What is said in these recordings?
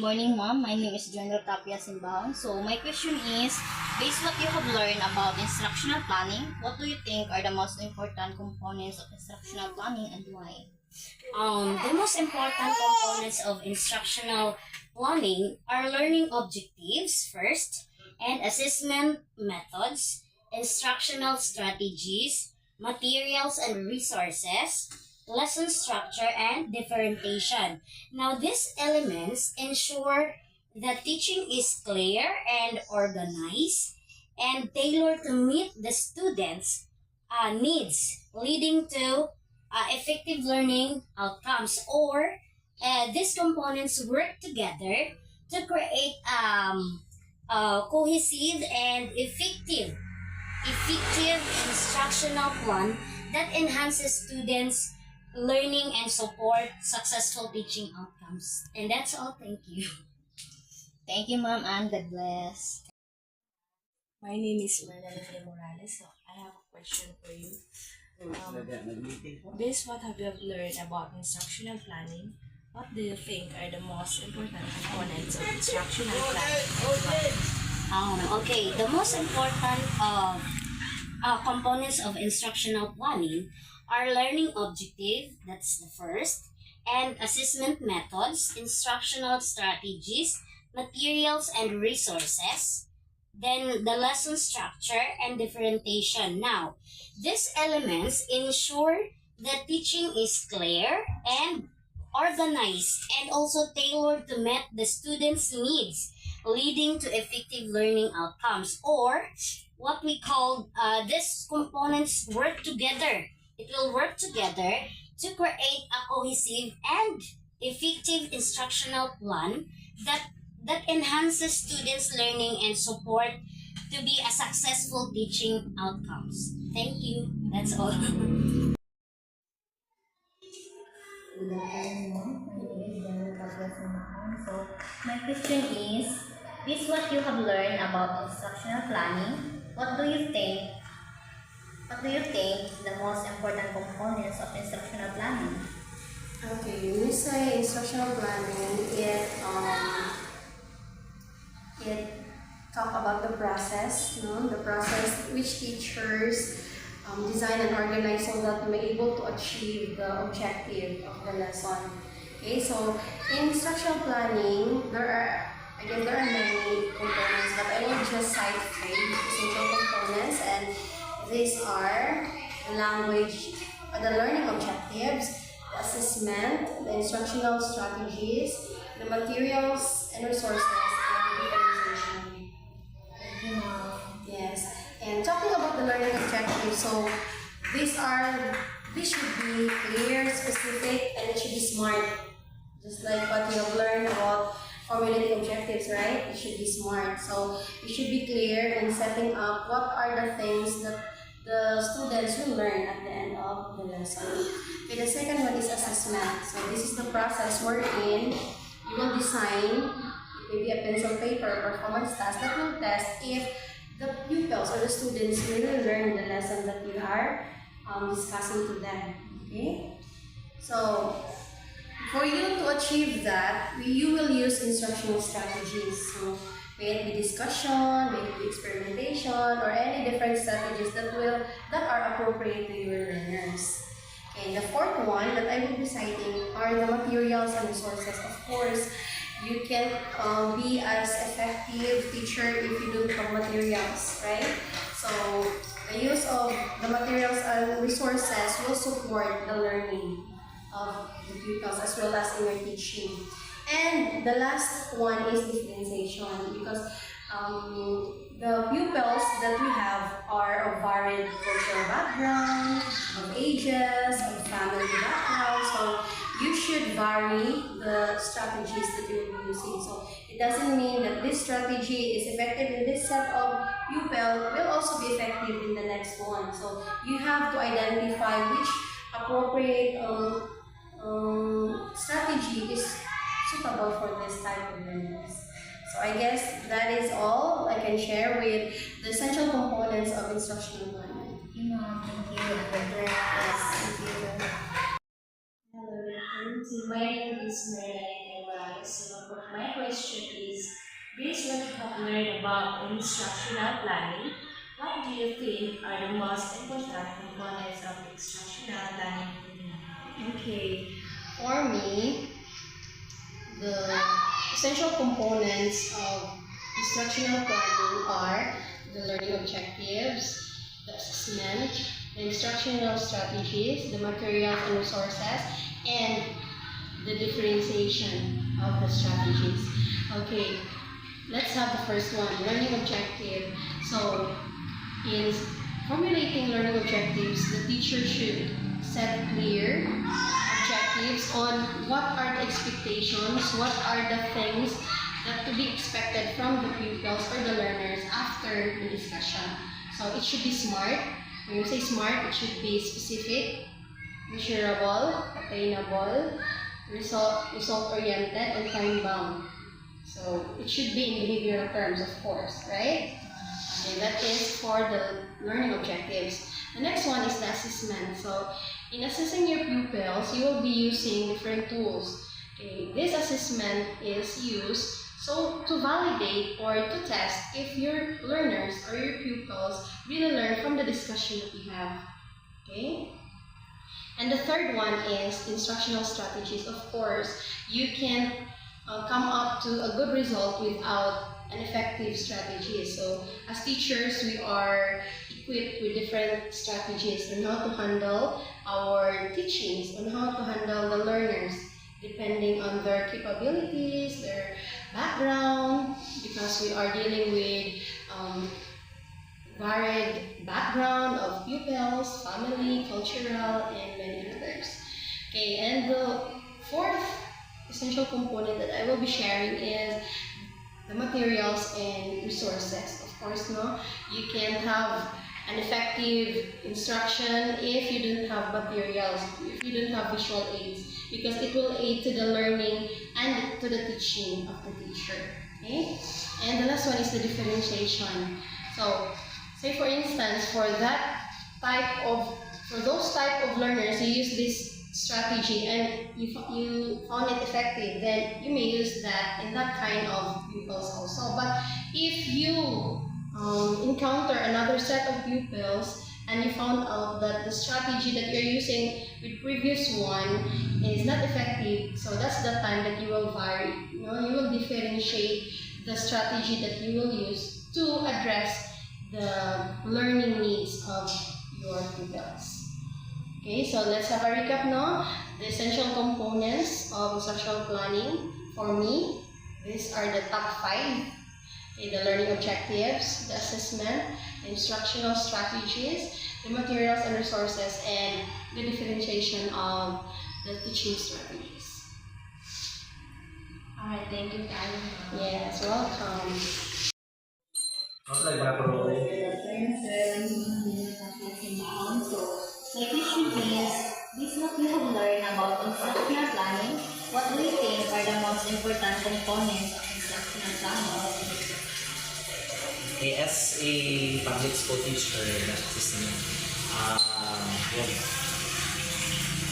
morning, ma'am. My name is General Tapia Simbang. So, my question is, based what you have learned about instructional planning, what do you think are the most important components of instructional planning and why? The most important components of instructional planning are learning objectives first, and assessment methods, instructional strategies, materials and resources, lesson structure, and differentiation. Now, these elements ensure that teaching is clear and organized and tailored to meet the students' needs, leading to effective learning outcomes. Or these components work together to create cohesive and effective instructional plan that enhances students' learning and support successful teaching outcomes. And that's all. Thank you. Thank you, ma'am, and God bless. My name is Marilyn Morales. So I have a question for you. Based what have you learned about instructional planning, what do you think are the most important components of instructional planning? Okay, the most important components of instructional planning are learning objective, that's the first, and assessment methods, instructional strategies, materials and resources, then the lesson structure and differentiation. Now, these elements ensure that teaching is clear and organized and also tailored to meet the students' needs, leading to effective learning outcomes. Or what we call these components work together. It will work together to create a cohesive and effective instructional plan that enhances students' learning and support to be a successful teaching outcomes. Thank you. That's all. Good afternoon, ma'am. My name is General Tapia Simbang. So, my question is, based what you have learned about instructional planning, what do you think the most important components of instructional planning? Okay, when we say instructional planning, it talk about the process, the process which teachers design and organize so that we may able to achieve the objective of the lesson. Okay, so in instructional planning, there are many components, but I will just cite three essential components, and these are the language, the learning objectives, the assessment, the instructional strategies, the materials and resources, and the differentiation. Yes, and talking about the learning objectives, so these should be clear, specific, and it should be smart. Just like what you have learned about formulating objectives, right? It should be smart. So it should be clear in setting up what are the things that the students will learn at the end of the lesson. Okay, the second one is assessment. So this is the process wherein you will design maybe a pencil paper or performance task that will test if the pupils or the students really learn the lesson that you are discussing to them. Okay? So for you to achieve that, you will use instructional strategies. So may it be discussion, may it be experimentation, or any different strategies that are appropriate to your learners. Okay, the fourth one that I will be citing are the materials and resources. Of course, you can be as effective teacher if you don't have materials, right? So the use of the materials and resources will support the learning of the pupils as well as in your teaching. And the last one is differentiation, because the pupils that we have are of varied cultural background, of ages, of family background. So you should vary the strategies that you will be using. So it doesn't mean that this strategy is effective in this set of pupil will also be effective in the next one. So you have to identify which appropriate strategy is suitable for this type of learners. So I guess that is all I can share with the essential components of instructional planning. Thank you, ma'am. Thank you. Thank you. Hello, my name is Marilyn. guys. So my question is, based on what you have learned about instructional planning, what do you think are the most important components of instructional planning? Okay, for me, the essential components of instructional planning are the learning objectives, the assessment, the instructional strategies, the materials and resources, and the differentiation of the strategies. Okay, let's have the first one, learning objective. So, in formulating learning objectives, the teacher should set clear objectives on what are the expectations, what are the things that to be expected from the pupils or the learners after the discussion. So it should be smart. When you say smart, it should be specific, measurable, attainable, result oriented, and time bound. So it should be in behavioral terms, of course, right? Okay, that is for the learning objectives. The next one is the assessment. So in assessing your pupils, you will be using different tools. Okay, this assessment is used so to validate or to test if your learners or your pupils really learn from the discussion that you have. Okay? And the third one is instructional strategies. Of course, you can come up to a good result without an effective strategy. So as teachers, we are equipped with different strategies on how to handle our teachings, on how to handle the learners, depending on their capabilities, their background, because we are dealing with varied background of pupils, family, cultural, and many others. Okay, and the fourth essential component that I will be sharing is the materials and resources. Of course, no, you can have an effective instruction if you don't have materials, if you don't have visual aids, because it will aid to the learning and to the teaching of the teacher. Okay, and the last one is the differentiation. So, say for instance, for those type of learners, you use this strategy and you found it effective, then you may use that in that kind of pupils also. But if you encounter another set of pupils and you found out that the strategy that you're using with previous one is not effective, so that's the time that you will vary. You will differentiate the strategy that you will use to address the learning needs of your pupils. Okay, so let's have a recap now. The essential components of instructional planning for me, these are the top 5. Okay, the learning objectives, the assessment, the instructional strategies, the materials and resources, and the differentiation of the teaching strategies. Alright, thank you, Karen. Yes, welcome. So, my question is, this what you have learned about instructional planning. What do you think are the most important components of instructional planning? Okay, as a public school teacher, that is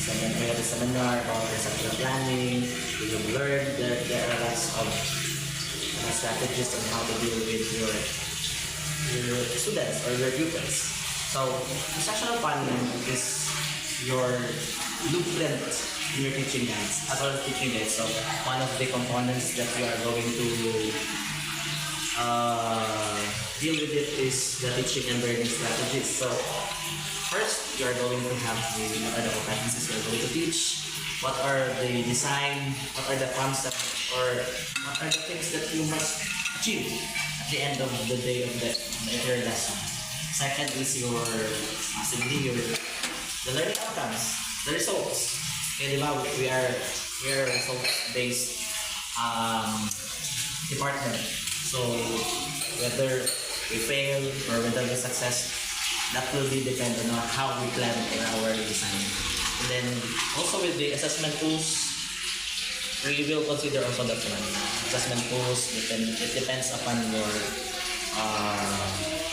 we have a seminar about instructional planning. We have learned that there are lots of strategies on how to deal with your students or your pupils. So, instructional planning is your blueprint in your teaching guides, as well as teaching guides. So, one of the components that you are going to deal with it is the teaching and learning strategies. So, first, you are going to have what are the competencies you are going to teach, what are the design, what are the concepts, or what are the things that you must achieve at the end of the day of the entire lesson. Second is the learning outcomes, the results. Okay, we are a results-based department. So whether we fail or whether we success, that will be dependent on how we plan in our design. And then also with the assessment tools, we will consider also that one. Assessment tools, it depends upon your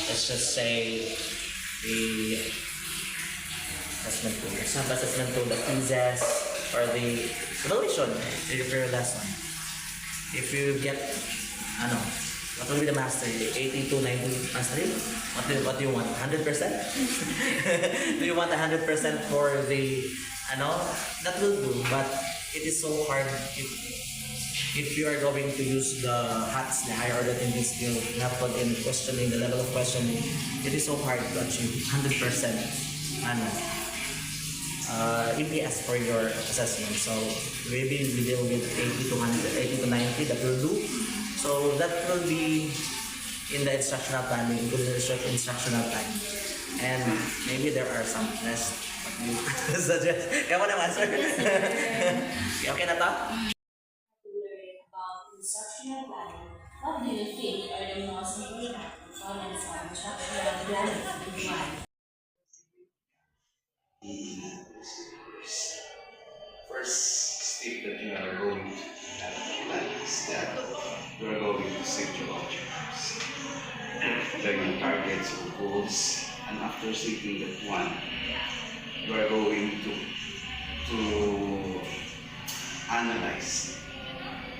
let's just say the assessment tool. Some assessment tool, the quizzes or the evaluation, the very last one. if you get, ano, what will be the master? 80 to 90 mastery? What do you want? 100%? Do you want 100% for the, ano? That will do, but it is so hard if you are going to use the hats, the higher order thinking skill, method in questioning, the level of questioning, it is so hard to achieve 100% ano, EPS for your assessment. So maybe we deal with 80 to 100, 80 to 90, that will do. So that will be in the instructional planning, including the instructional time. And maybe there are some tests that you suggest. Come on, answer. Okay na to? Learn about instructional planning. What do you think are the most important components of instructional planning in one? First step that you are going to have plan is that you are going to set your objectives, learn your targets or goals, and after setting that one, you are going to analyze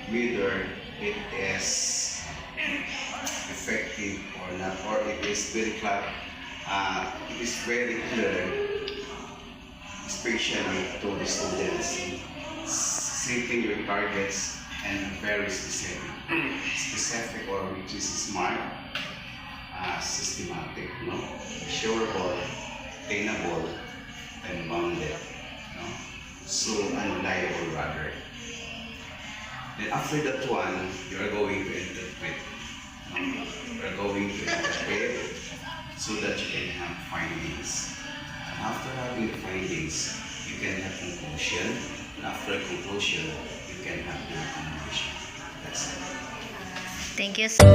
whether it is effective or not, or it is very clear, especially to the students, setting your targets and very specific or which is smart, systematic, no, shareable, attainable, and bounded, no, so unreliable rather. Then after that one, you are going to interpret, no, you are going to interpret so that you can have findings. And after having the findings, you can have conclusion. And after conclusion, you can have the recommendation. That's it. Thank you so